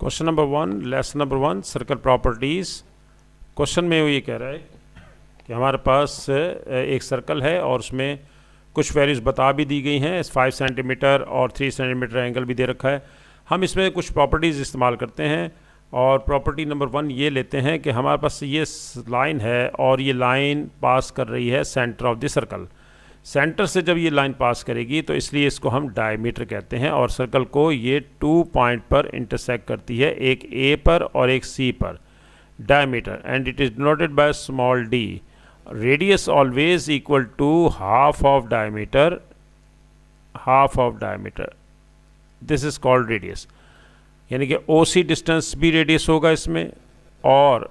Question number 1, lesson number 1, circle properties. Question में वो ये कह रहा है कि हमारे पास एक सर्कल है और उसमें कुछ वैल्यूज़ बता भी दी गई हैं, 5 सेंटीमीटर और 3 सेंटीमीटर एंगल भी दे रखा है। हम इसमें कुछ प्रॉपर्टीज़ इस्तेमाल करते हैं और प्रॉपर्टी नंबर 1 ये लेते हैं कि हमारे पास ये लाइन है और ये लाइन पास कर रही है centre of the circle. Centre से जब ये लाइन पास करेगी तो इसलिए इसको हम डायमीटर कहते हैं और सर्कल को ये 2 पॉइंट पर इंटरसेक्ट करती है, एक ए पर और एक सी पर। Diameter and it is denoted by small D. Radius always equal to half of diameter, half of diameter, this is called radius. यानी कि ओ सी डिस्टेंस भी रेडियस होगा इसमें और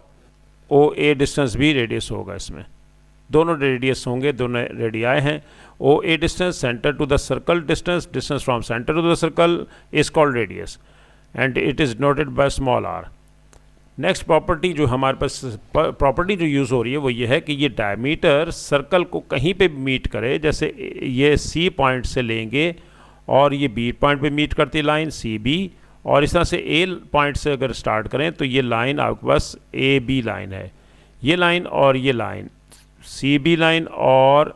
ओ ए डिस्टेंस भी रेडियस होगा इसमें, दोनों रेडियस होंगे, दोनों रेडियाई हैं। O A distance centre to the circle distance, distance from centre to the circle is called radius and it is noted by small R. Next property जो हमारे पास property जो यूज़ हो रही है वो ये है कि ये डायमीटर सर्कल को कहीं पे भी मीट करे, जैसे ये सी पॉइंट से लेंगे और ये बी पॉइंट पे मीट करती है लाइन सी बी, और इस तरह से ए पॉइंट से अगर स्टार्ट करें तो ये लाइन आपके पास ए बी लाइन है, ये लाइन और ये लाइन सी बी लाइन और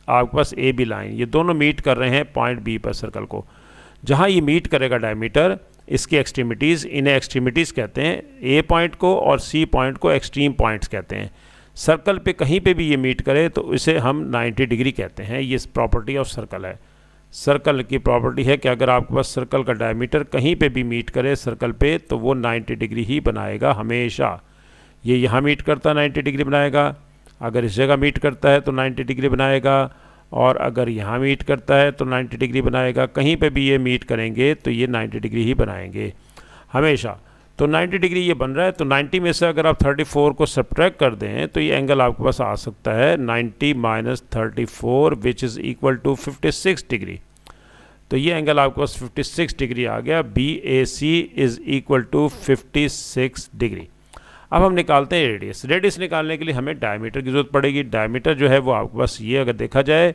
आपके पास ए बी लाइन, ये दोनों मीट कर रहे हैं पॉइंट बी पर सर्कल को। जहाँ ये मीट करेगा डायमीटर, इसकी एक्सट्रीमिटीज़, इन्हें एक्सट्रीमिटीज़ कहते हैं, ए पॉइंट को और सी पॉइंट को एक्सट्रीम पॉइंट्स कहते हैं। सर्कल पे कहीं पे भी ये मीट करे तो इसे हम 90 डिग्री कहते हैं। ये प्रॉपर्टी ऑफ सर्कल है। सर्कल की प्रॉपर्टी है कि अगर आपके पास सर्कल का डायमीटर कहीं पे भी मीट करे सर्कल पे तो वो 90 डिग्री ही बनाएगा हमेशा। ये यहाँ मीट करता 90 डिग्री बनाएगा, अगर इस जगह मीट करता है तो 90 डिग्री बनाएगा, और अगर यहाँ मीट करता है तो 90 डिग्री बनाएगा। कहीं पे भी ये मीट करेंगे तो ये 90 डिग्री ही बनाएंगे हमेशा। तो 90 डिग्री ये बन रहा है, तो 90 में से अगर आप 34 को सब्ट्रैक्ट कर दें तो ये एंगल आपके पास आ सकता है 90 minus 34 which is equal to 56 degree. तो ये एंगल आपके पास 56 डिग्री आ गया। BAC is equal to 56 degree. अब हम निकालते हैं रेडियस। रेडियस निकालने के लिए हमें डायमीटर की ज़रूरत पड़ेगी। डायमीटर जो है वो आपके पास ये अगर देखा जाए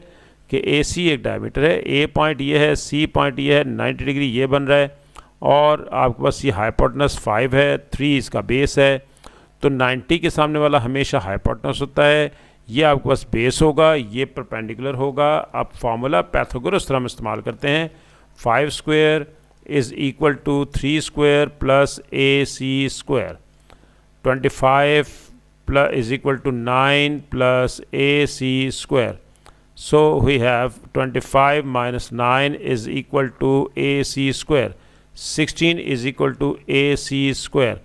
कि AC एक डायमीटर है, A पॉइंट ये है, C पॉइंट ये है, 90 डिग्री ये बन रहा है, और आपके पास ये हाइपोटेनस 5 है, 3 इसका बेस है। तो 90 के सामने वाला हमेशा हाइपोटेनस होता है, ये आपके पास बेस होगा, ये परपेंडिकुलर होगा। अब फार्मूला पाइथागोरस थ्योरम इस्तेमाल करते हैं। 5 square is equal to 3 square plus AC square. 25 plus is equal to 9 plus AC square. So we have 25 minus 9 is equal to AC square. 16 is equal to AC square.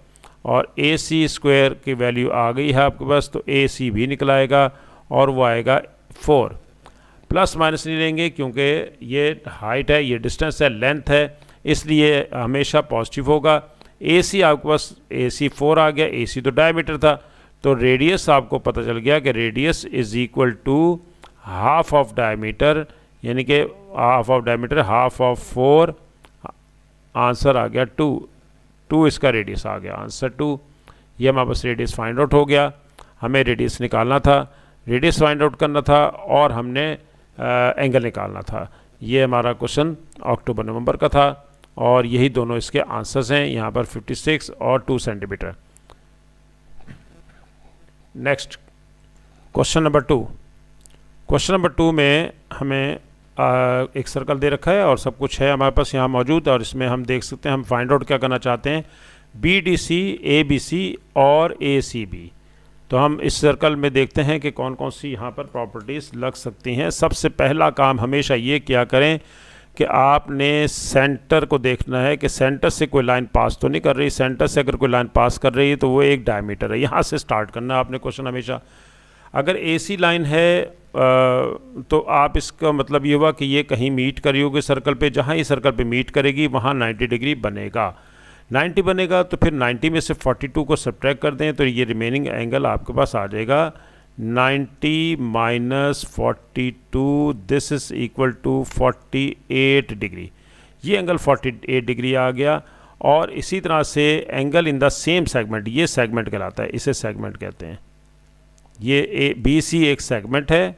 और AC square की value आ गई है आपके पास, तो AC भी निकल आएगा और वो आएगा 4। प्लस माइनस नहीं लेंगे क्योंकि ये हाइट है, ये डिस्टेंस है, लेंथ है, इसलिए हमेशा पॉजिटिव होगा। AC आपके पास AC 4 आ गया, AC तो डायमीटर था, तो रेडियस आपको पता चल गया कि radius is equal to half of diameter, यानी कि half of diameter half of 4, answer आ गया 2 इसका रेडियस आ गया, आंसर 2। ये हमारे पास रेडियस फाइंड आउट हो गया। हमें रेडियस निकालना था, रेडियस फाइंड आउट करना था और हमने एंगल निकालना था। ये हमारा क्वेश्चन अक्टूबर नवंबर का था और यही दोनों इसके आंसर्स हैं, यहाँ पर 56 और 2 centimetre. Next question number 2। Question number 2 में हमें एक सर्कल दे रखा है और सब कुछ है हमारे पास यहाँ मौजूद, और इसमें हम देख सकते हैं हम फाइंड आउट क्या करना चाहते हैं, BDC, ABC और ACB। तो हम इस सर्कल में देखते हैं कि कौन कौन सी यहाँ पर प्रॉपर्टीज़ लग सकती हैं। सबसे पहला काम हमेशा ये क्या करें कि आपने सेंटर को देखना है कि सेंटर से कोई लाइन पास तो नहीं कर रही। सेंटर से अगर कोई लाइन पास कर रही है तो वो एक डायमीटर है, यहाँ से स्टार्ट करना है आपने क्वेश्चन हमेशा। अगर AC लाइन है तो आप इसका मतलब ये हुआ कि ये कहीं मीट करी होगी सर्कल पे, जहाँ ये सर्कल पे मीट करेगी वहाँ 90 डिग्री बनेगा। 90 बनेगा तो फिर 90 में से 42 को सब्ट्रैक्ट कर दें तो ये रिमेनिंग एंगल आपके पास आ जाएगा 90 minus 42, this is equal to 48 degree. ये एंगल 48 डिग्री आ गया। और इसी तरह से angle in the same segment, ये सेगमेंट कहलाता है, इसे सेगमेंट कहते हैं। ये BC एक सेगमेंट है,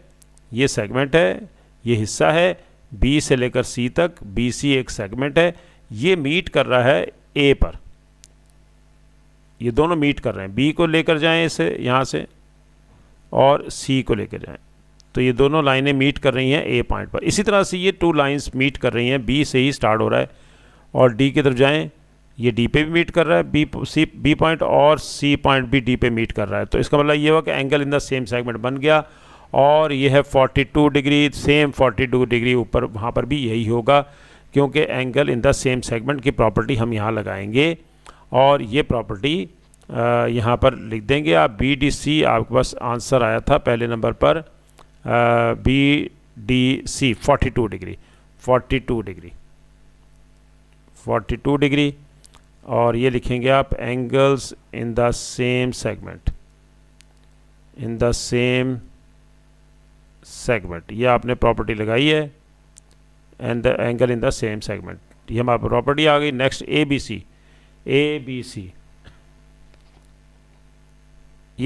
ये सेगमेंट है, ये हिस्सा है B से लेकर C तक, BC एक सेगमेंट है, ये मीट कर रहा है A पर, ये दोनों मीट कर रहे हैं, बी को लेकर जाएं इसे यहाँ से और सी को लेकर जाएं, तो ये दोनों लाइनें मीट कर रही हैं ए पॉइंट पर। इसी तरह से ये 2 लाइंस मीट कर रही हैं, बी से ही स्टार्ट हो रहा है और डी की तरफ जाएं, ये डी पे भी मीट कर रहा है बी पॉइंट, और सी पॉइंट भी डी पे मीट कर रहा है। तो इसका मतलब ये हुआ कि angle in the same segment बन गया, और ये है 42 डिग्री, सेम 42 डिग्री ऊपर वहाँ पर भी यही होगा, क्योंकि angle in the same segment की प्रॉपर्टी हम यहाँ लगाएंगे, और ये प्रॉपर्टी यहाँ पर लिख देंगे आप। बी डी सी आपके पास आंसर आया था पहले नंबर पर, B D C 42 degree, 42 degree, और ये लिखेंगे आप angles in the same segment, in the same segment, ये आपने प्रॉपर्टी लगाई है, and the angle in the same segment, ये हमारी प्रॉपर्टी आ गई। नेक्स्ट ए बी सी, ये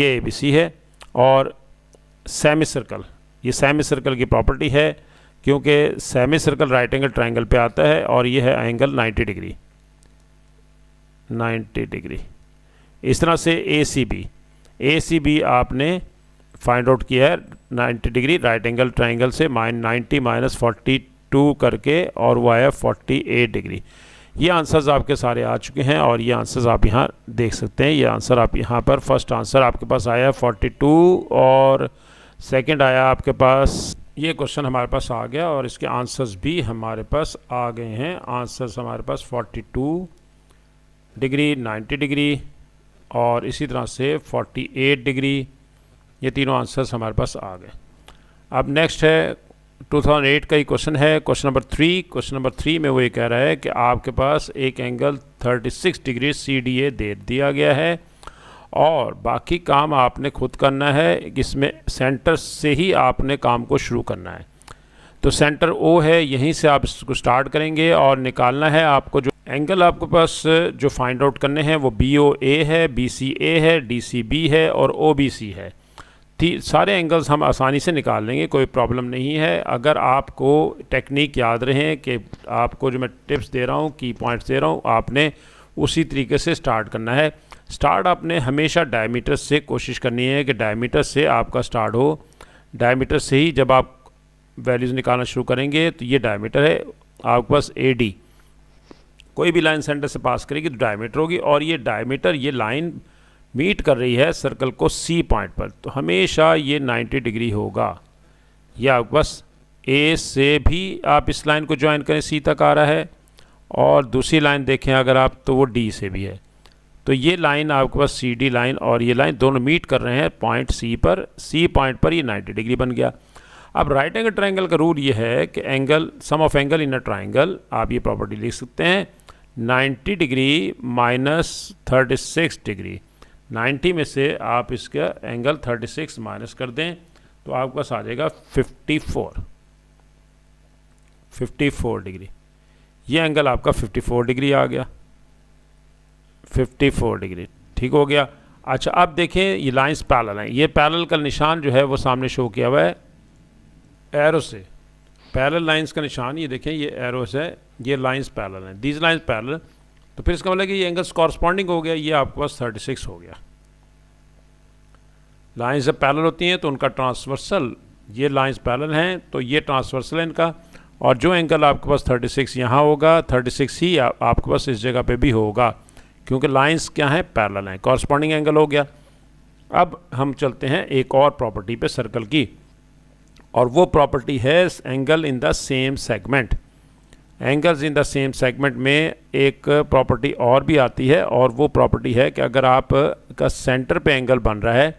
ए बी सी है, और सेमी सर्कल, ये सेमी सर्कल की प्रॉपर्टी है, क्योंकि semi circle right angle triangle पे आता है, और ये है एंगल 90 डिग्री, 90 डिग्री। इस तरह से ए सी बी आपने फाइंड आउट किया है 90 डिग्री राइट एंगल ट्रायंगल से, 90 माइनस 42 करके, और वो आया 48 डिग्री। ये आंसर्स आपके सारे आ चुके हैं, और ये आंसर्स आप यहाँ देख सकते हैं। ये आंसर आप यहाँ पर फर्स्ट आंसर आपके पास आया 42, और सेकंड आया आपके पास, ये क्वेश्चन हमारे पास आ गया, और इसके आंसर्स भी हमारे पास आ गए हैं। आंसर्स हमारे पास 42 डिग्री, 90 डिग्री, और इसी तरह से 48 डिग्री, ये तीनों आंसर्स हमारे पास आ गए। अब नेक्स्ट है 2008 का ही क्वेश्चन है, क्वेश्चन नंबर 3। क्वेश्चन नंबर 3 में वो ये कह रहा है कि आपके पास एक एंगल 36 डिग्री CDA दे दिया गया है, और बाकी काम आपने खुद करना है, इसमें सेंटर से ही आपने काम को शुरू करना है। तो सेंटर O है, यहीं से आप इसको स्टार्ट करेंगे, और निकालना है आपको जो एंगल आपके पास जो फाइंड आउट करने हैं वो BOA है, BCA है, DCB है, और OBC है। सारे एंगल्स हम आसानी से निकाल लेंगे, कोई प्रॉब्लम नहीं है। अगर आपको टेक्निक याद रहे कि आपको जो मैं टिप्स दे रहा हूँ, की पॉइंट्स दे रहा हूँ, आपने उसी तरीके से स्टार्ट करना है। स्टार्ट आपने हमेशा डायमीटर से कोशिश करनी है कि डायमीटर से आपका स्टार्ट हो। डायमीटर से ही जब आप वैल्यूज़ निकालना शुरू करेंगे, तो ये डायमीटर है आपके पास AD, कोई भी लाइन सेंटर से पास करेगी तो डायमीटर होगी, और ये डायमीटर, ये लाइन मीट कर रही है सर्कल को C पॉइंट पर, तो हमेशा ये 90 डिग्री होगा। यह आपके पास A से भी आप इस लाइन को ज्वाइन करें, C तक आ रहा है, और दूसरी लाइन देखें अगर आप, तो वो D से भी है। तो ये लाइन आपके पास CD लाइन और ये लाइन दोनों मीट कर रहे हैं पॉइंट C पर, C पॉइंट पर ये 90 डिग्री बन गया। अब राइट एंगल ट्रायंगल का रूल ये है कि angle, sum of angle in a triangle, आप ये प्रॉपर्टी लिख सकते हैं 90 डिग्री माइनस 36 डिग्री। 90 में से आप इसका एंगल 36 माइनस कर दें, तो आपके पास आ जाएगा 54 डिग्री। ये एंगल आपका 54 डिग्री आ गया, 54 डिग्री, ठीक हो गया। अच्छा, अब देखें ये लाइंस पैरेलल हैं, ये पैरेलल का निशान जो है वो सामने शो किया हुआ है एरो से। पैरेलल लाइंस का निशान ये देखें, ये एरो से, ये लाइंस पैरेलल हैं, दीज लाइंस पैरेलल। तो फिर इसका मतलब कि ये एंगल्स कॉरस्पॉन्डिंग हो गया, ये आपके पास 36 हो गया। लाइंस जब पैरेलल होती हैं तो उनका ट्रांसवर्सल, ये लाइंस पैरेलल हैं तो ये ट्रांसवर्सल है इनका, और जो एंगल आपके पास 36 यहाँ होगा, 36 ही आपके पास इस जगह पे भी होगा, क्योंकि लाइंस क्या हैं, पैरेलल हैं, कॉरस्पॉन्डिंग एंगल हो गया। अब हम चलते हैं एक और प्रॉपर्टी पे सर्कल की, और वो प्रॉपर्टी है angle in the same segment. Angles in the same segment में एक प्रॉपर्टी और भी आती है, और वो प्रॉपर्टी है कि अगर आप का सेंटर पे एंगल बन रहा है,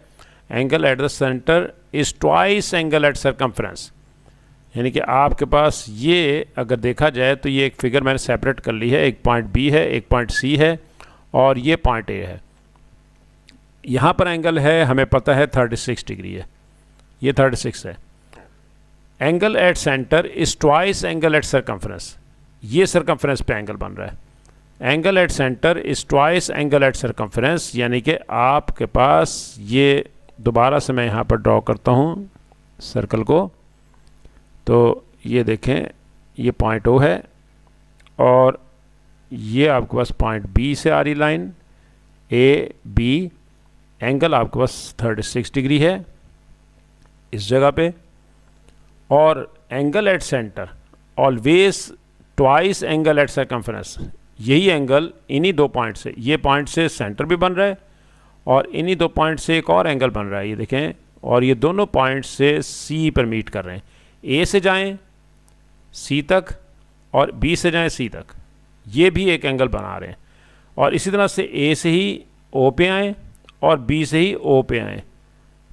angle at the centre is twice angle at circumference, यानी कि आपके पास ये अगर देखा जाए तो ये एक फिगर मैंने सेपरेट कर ली है, एक पॉइंट B है, एक पॉइंट C है, और ये पॉइंट A है। यहाँ पर एंगल है, हमें पता है 36 डिग्री है, ये 36 है। Angle at centre is twice angle at circumference, ये सर्कमफ्रेंस पे एंगल बन रहा है। Angle at centre is twice angle at circumference, यानी कि आपके पास ये, दोबारा से मैं यहाँ पर ड्रॉ करता हूँ सर्कल को, तो ये देखें ये पॉइंट O है, और ये आपके पास पॉइंट B से आ रही लाइन, ए बी, एंगल आपके पास 36 डिग्री है इस जगह पे, और angle at centre always twice angle at circumference, यही एंगल इन्हीं दो पॉइंट से, ये पॉइंट से सेंटर भी बन रहा है और इन्हीं दो पॉइंट से एक और एंगल बन रहा है, ये देखें, और ये दोनों पॉइंट से सी पर मीट कर रहे हैं। ए से जाएं सी तक और बी से जाएं सी तक, ये भी एक एंगल बना रहे हैं, और इसी तरह से ए से ही ओ पे आएँ और बी से ही ओ पे आएँ,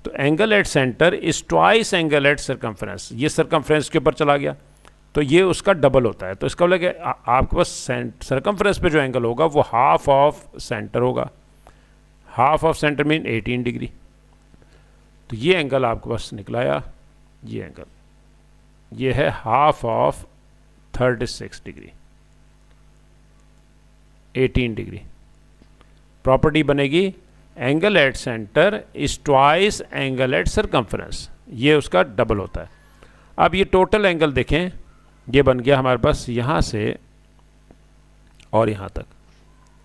तो angle at centre is twice angle at circumference, ये सर्कमफ्रेंस के ऊपर चला गया तो ये उसका डबल होता है। तो इसका मतलब कि आपके पास सर्कमफ्रेंस पे जो एंगल होगा वो हाफ ऑफ सेंटर होगा, half of centre mean 18 degree. तो ये एंगल आपके पास निकलाया, ये एंगल ये है half of 36 degree, 18 degree. Property बनेगी angle at centre is twice angle at circumference, ये उसका डबल होता है। अब ये टोटल एंगल देखें, ये बन गया हमारे पास यहाँ से और यहाँ तक,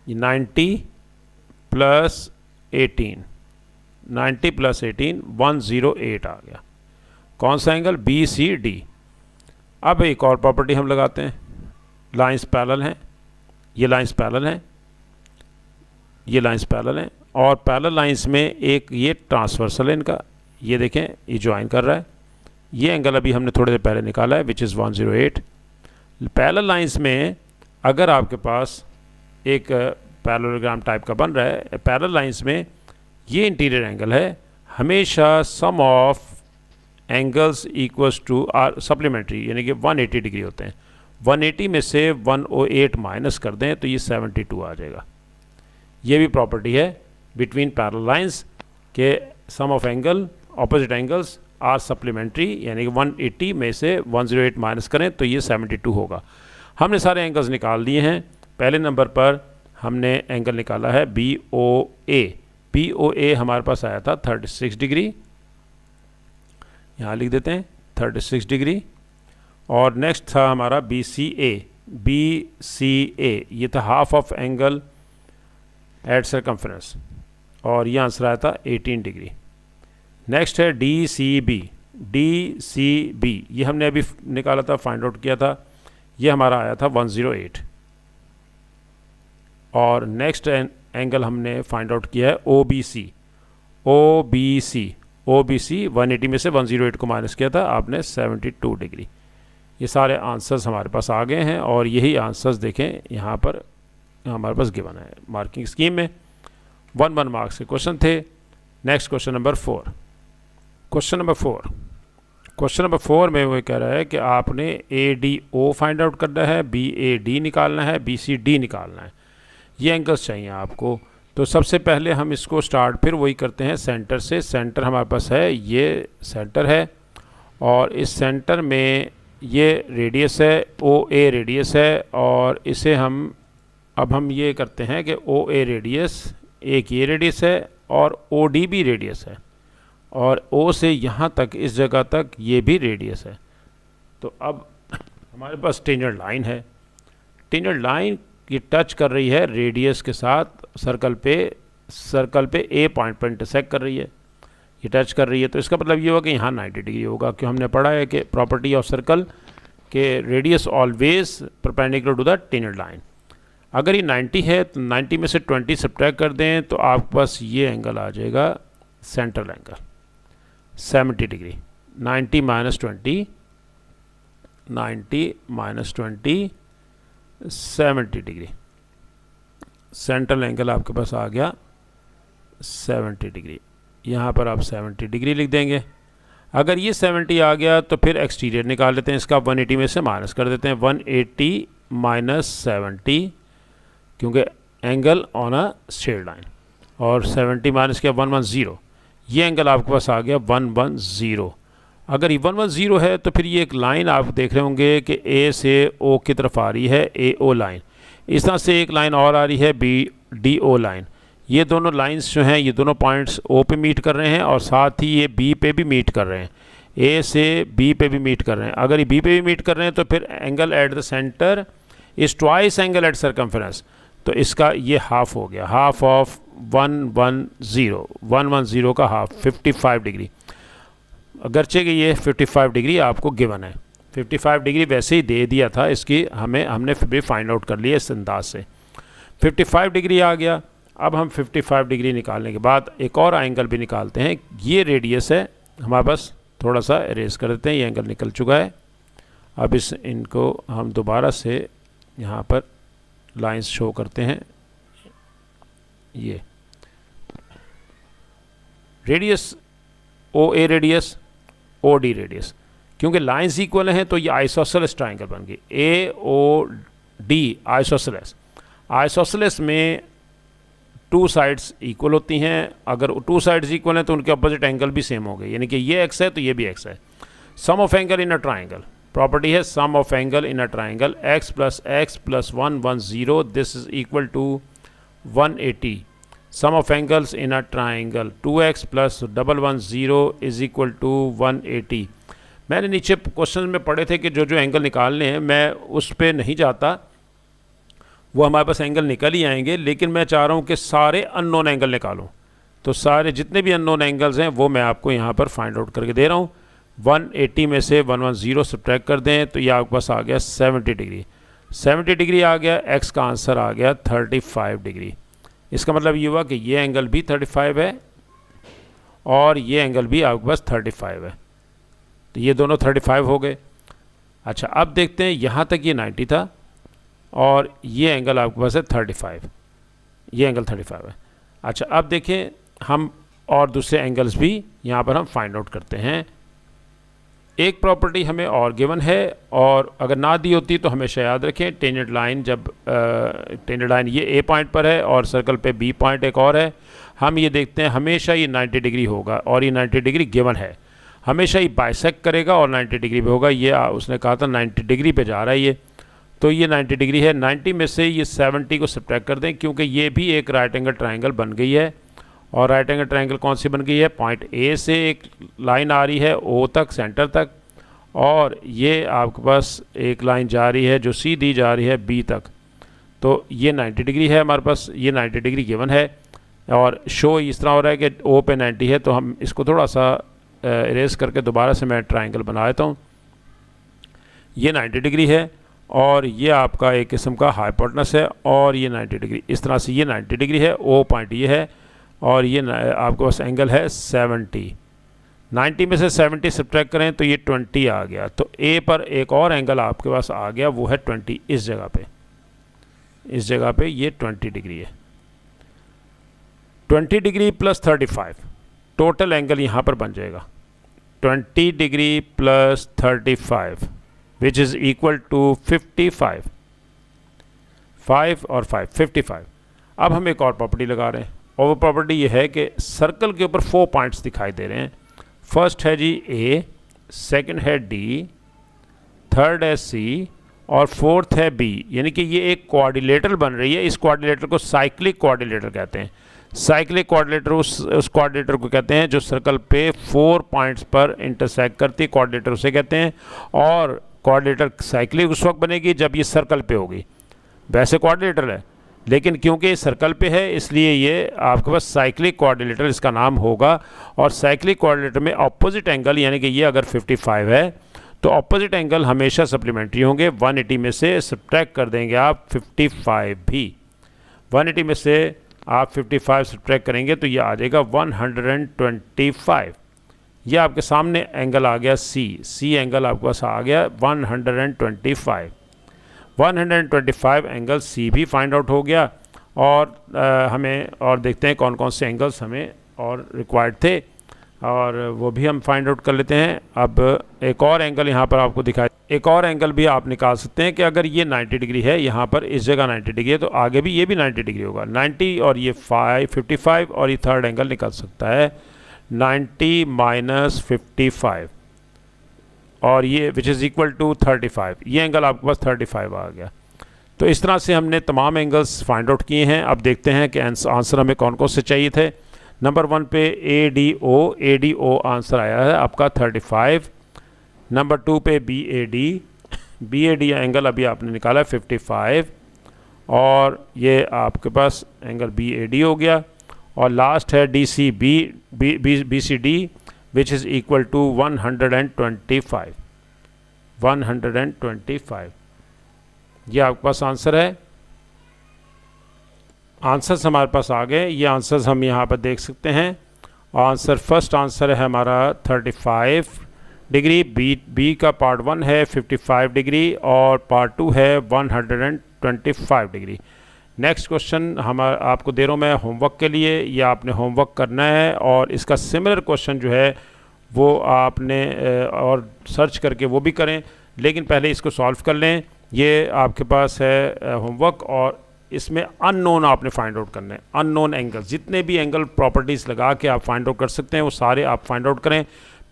ये 90 प्लस 18, 90 प्लस 18 108 आ गया। कौन सा एंगल? B C D. अब एक और प्रॉपर्टी हम लगाते हैं, लाइंस पैरेलल हैं, ये लाइंस पैरेलल हैं, ये लाइंस पैरेलल हैं, और पैरेलल लाइंस में एक ये ट्रांसवर्सल है इनका, ये देखें ये ज्वाइन कर रहा है, ये एंगल अभी हमने थोड़ी देर पहले निकाला है विच इज़ 108। पैरेलल लाइंस में अगर आपके पास एक पैरेललोग्राम टाइप का बन रहा है, पैरेलल लाइंस में ये इंटीरियर एंगल है, हमेशा sum of angles equals to are supplementary, यानी कि 180 डिग्री होते हैं। 180 में से 108 माइनस कर दें तो ये 72 आ जाएगा। ये भी प्रॉपर्टी है बिटवीन पैरेलल लाइंस के sum of angle opposite angles are supplementary, यानी कि 180 में से 108 माइनस करें तो ये 72 होगा। हमने सारे एंगल्स निकाल दिए हैं। पहले नंबर पर हमने एंगल निकाला है बी ओ ए, बी ओ ए हमारे पास आया था 36 डिग्री, यहाँ लिख देते हैं 36 डिग्री। और नेक्स्ट था हमारा B C A, B C A ये था half of angle at circumference, और ये आंसर आया था 18 डिग्री। नेक्स्ट है D C B, D C B ये हमने अभी निकाला था, फाइंड आउट किया था, ये हमारा आया था 108। और नेक्स्ट एंगल हमने फाइंड आउट किया है O B C, O B C, O B C 180 में से 108 को माइनस किया था आपने 72 डिग्री। ये सारे आंसर्स हमारे पास आ गए हैं, और यही आंसर्स देखें यहाँ पर हमारे पास गिवन है मार्किंग स्कीम में। 1 मार्क्स के क्वेश्चन थे। Next question number 4। Question number 4 में वो कह रहा है कि आपने A D O find out करना है, बी ए डी निकालना है, बी सी डी निकालना है। ये एंगल्स चाहिए आपको। तो सबसे पहले हम इसको स्टार्ट फिर वही करते हैं सेंटर से। सेंटर हमारे पास है, ये सेंटर है, और इस सेंटर में ये रेडियस है, ओ ए रेडियस है, और इसे अब हम ये करते हैं कि ओ ए रेडियस, एक ये रेडियस है और ओ डी भी रेडियस है, और ओ से यहाँ तक इस जगह तक ये भी रेडियस है। तो अब हमारे पास टेंजेंट लाइन है, टेंजेंट लाइन ये टच कर रही है रेडियस के साथ सर्कल पे ए पॉइंट पर इंटरसेक्ट कर रही है, ये टच कर रही है। तो इसका मतलब ये होगा कि यहाँ 90 डिग्री होगा, क्यों हमने पढ़ा है कि प्रॉपर्टी ऑफ सर्कल के radius always perpendicular to the tangent line. अगर ये 90 है तो 90 में से 20 सब्ट्रैक्ट कर दें तो आपके पास ये एंगल आ जाएगा central angle 70 degree. 90 minus 20, 90 minus 20 70 degree. Central angle आपके पास आ गया 70 डिग्री। यहाँ पर आप 70 डिग्री लिख देंगे। अगर ये 70 आ गया तो फिर एक्सटीरियर निकाल लेते हैं इसका, 180 में से माइनस कर देते हैं, 180 माइनस 70, क्योंकि angle on a straight line, और 70 माइनस किया 110, ये एंगल आपके पास आ गया 110। अगर ये 110 है तो फिर ये एक लाइन आप देख रहे होंगे कि ए से ओ की तरफ आ रही है, ए ओ लाइन। इस तरह से एक लाइन और आ रही है बी डी ओ लाइन। ये दोनों लाइंस जो हैं ये दोनों पॉइंट्स ओ पे मीट कर रहे हैं, और साथ ही ये बी पे भी मीट कर रहे हैं, ए से बी पे भी मीट कर रहे हैं। अगर ये बी पे भी मीट कर रहे हैं तो फिर angle at the centre is twice angle at circumference, तो इसका ये हाफ हो गया, हाफ ऑफ 110 का हाफ 55 डिग्री, अगरचे कि ये 55 डिग्री आपको गिवन है, 55 डिग्री वैसे ही दे दिया था, इसकी हमने फिर भी फाइंड आउट कर लिया इस अंदाज से। 55 डिग्री आ गया। अब हम 55 डिग्री निकालने के बाद एक और एंगल भी निकालते हैं। ये रेडियस है हमारे पास, थोड़ा सा इरेज कर देते हैं, ये एंगल निकल चुका है। अब इनको हम दोबारा से यहाँ पर लाइंस शो करते हैं। ये रेडियस ओ ए रेडियस, ओ डी रेडियस, क्योंकि लाइंस इक्वल हैं तो ये आइसोसेलेस ट्राइंगल बन गई। ए ओ डी आइसोसेलेस। आइसोसेलेस में टू साइड्स इक्वल होती हैं। अगर टू साइड्स इक्वल हैं तो उनके अपोजिट एंगल भी सेम हो गए, यानी कि ये एक्स है तो ये भी एक्स है। Sum of angle in a triangle, property है sum of angle in a triangle, x plus 110, this is equal to 180। Sum of angles in a triangle 2x plus 110 is equal to 180। मैंने नीचे question में पढ़े थे कि जो जो angle निकालने हैं, मैं उस पर नहीं जाता, वो हमारे पास एंगल निकल ही आएंगे, लेकिन मैं चाह रहा हूँ कि सारे अननोन एंगल निकालूँ। तो सारे जितने भी अननोन एंगल्स हैं वो मैं आपको यहाँ पर फाइंड आउट करके दे रहा हूँ। 180 में से 110 सब्ट्रैक्ट कर दें तो ये आपके पास आ गया 70 डिग्री। 70 डिग्री आ गया, एक्स का आंसर आ गया 35 डिग्री। इसका मतलब ये हुआ कि ये एंगल भी 35 है और ये एंगल भी आपके पास 35 है, तो ये दोनों 35 हो गए। अच्छा, अब देखते हैं, यहाँ तक ये 90 था और ये एंगल आपके पास है 35, ये एंगल 35 है। अच्छा, अब देखें हम और दूसरे एंगल्स भी यहाँ पर हम फाइंड आउट करते हैं। एक प्रॉपर्टी हमें और गिवन है, और अगर ना दी होती तो हमेशा याद रखें, टेंजेंट लाइन जब टेंजेंट लाइन ये ए पॉइंट पर है और सर्कल पे बी पॉइंट एक और है, हम ये देखते हैं हमेशा ये 90 डिग्री होगा और ये 90 डिग्री गिवन है, हमेशा ये बाइसेक्ट करेगा और 90 डिग्री पे होगा। ये उसने कहा था 90 डिग्री पे जा रहा है ये, तो ये 90 डिग्री है। 90 में से ये 70 को सब्ट्रैक्ट कर दें, क्योंकि ये भी एक राइट एंगल ट्राइंगल बन गई है। और राइट एंगल ट्राइंगल कौन सी बन गई है? पॉइंट ए से एक लाइन आ रही है ओ तक, सेंटर तक, और ये आपके पास एक लाइन जा रही है जो सीधी जा रही है बी तक। तो ये 90 डिग्री है हमारे पास, ये 90 डिग्री गिवन है। और शो इस तरह हो रहा है कि ओ पे 90 है, तो हम इसको थोड़ा सा इरेज करके दोबारा से मैं ट्राइंगल बना देता हूँ। ये 90 डिग्री है और ये आपका एक किस्म का हाइपोटेनस है, और ये 90 डिग्री, इस तरह से ये 90 डिग्री है। ओ पॉइंट ये है और ये आपके पास एंगल है 70। 90 में से 70 सब्ट्रैक्ट करें तो ये 20 आ गया। तो ए पर एक और एंगल आपके पास आ गया, वो है 20। इस जगह पे, इस जगह पे ये 20 डिग्री है। 20 डिग्री प्लस 35 टोटल एंगल यहाँ पर बन जाएगा 20 degree plus 35 which is equal to 55। 5 और 5 55। अब हम एक और प्रॉपर्टी लगा रहे हैं, और वो प्रॉपर्टी ये है कि सर्कल के ऊपर 4 पॉइंट्स दिखाई दे रहे हैं। फर्स्ट है जी ए, सेकंड है डी, थर्ड है सी और फोर्थ है बी, यानी कि ये एक क्वाड्रिलेटरल बन रही है। इस क्वाड्रिलेटर को साइक्लिक क्वाड्रिलेटर कहते हैं। साइक्लिक क्वाड्रिलेटर उस क्वाड्रिलेटर को कहते हैं जो सर्कल पे 4 पॉइंट्स पर इंटरसेक्ट करती है, क्वाड्रिलेटर उसे कहते हैं। और क्वाड्रिलेटर साइक्लिक उस वक्त बनेगी जब ये सर्कल पे होगी। वैसे क्वाड्रिलेटर है, लेकिन क्योंकि सर्कल पे है इसलिए ये आपके पास साइक्लिक क्वाड्रिलेटर इसका नाम होगा। और साइक्लिक क्वाड्रिलेटर में ऑपोजिट एंगल, यानी कि ये अगर 55 है तो ऑपोजिट एंगल हमेशा सप्लीमेंट्री होंगे। 180 में से सब्ट्रैक्ट कर देंगे आप 55 भी। 180 में से आप 55 सब्ट्रैक्ट करेंगे तो ये आ जाएगा 125। ये आपके सामने एंगल आ गया सी एंगल आपके पास आ गया 125। 125 एंगल सी भी फाइंड आउट हो गया। और हमें और देखते हैं कौन कौन से एंगल्स हमें और रिक्वायर्ड थे, और वो भी हम फाइंड आउट कर लेते हैं। अब एक और एंगल यहाँ पर आपको दिखाई, एक और एंगल भी आप निकाल सकते हैं कि अगर ये 90 डिग्री है, यहाँ पर इस जगह 90 डिग्री है, तो आगे भी ये भी 90 डिग्री होगा। 90 और ये 55 और ये थर्ड एंगल निकल सकता है 90 माइनस 55, और ये विच इज़ इक्वल टू 35। ये एंगल आपके पास 35 आ गया। तो इस तरह से हमने तमाम एंगल्स फाइंड आउट किए हैं। अब देखते हैं कि आंसर हमें कौन कौन से चाहिए थे। नंबर 1 पे ए डी ओ आंसर आया है आपका 35। नंबर 2 पे बी ए डी एंगल अभी आपने निकाला है 55, और ये आपके पास एंगल बी ए डी हो गया। और लास्ट है D C B C D which is equal to 125। 125 ये आपके पास आंसर है। आंसर्स हमारे पास आ गए, ये आंसर्स हम यहाँ पर देख सकते हैं। आंसर फर्स्ट आंसर है हमारा 35 डिग्री, बी का पार्ट 1 है 55 डिग्री और पार्ट 2 है 125 डिग्री। नेक्स्ट क्वेश्चन आपको दे रहा हूँ मैं होमवर्क के लिए, या आपने होमवर्क करना है और इसका सिमिलर क्वेश्चन जो है वो आपने और सर्च करके वो भी करें, लेकिन पहले इसको सॉल्व कर लें। ये आपके पास है होमवर्क और इसमें अननोन आपने फाइंड आउट करने हैं। अननोन एंगल, जितने भी एंगल प्रॉपर्टीज़ लगा के आप फाइंड आउट कर सकते हैं वो सारे आप फाइंड आउट करें।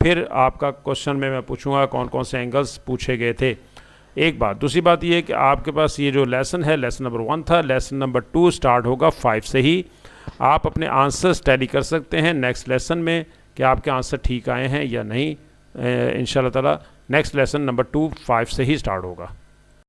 फिर आपका क्वेश्चन में मैं पूछूंगा कौन कौन से एंगल्स पूछे गए थे। एक बात, दूसरी बात ये कि आपके पास ये जो लेसन है लेसन नंबर 1 था, लेसन नंबर 2 स्टार्ट होगा 5 से ही। आप अपने आंसर्स टैली कर सकते हैं नेक्स्ट लेसन में कि आपके आंसर ठीक आए हैं या नहीं। इंशाल्लाह ताला नेक्स्ट लेसन नंबर 2 5 से ही स्टार्ट होगा।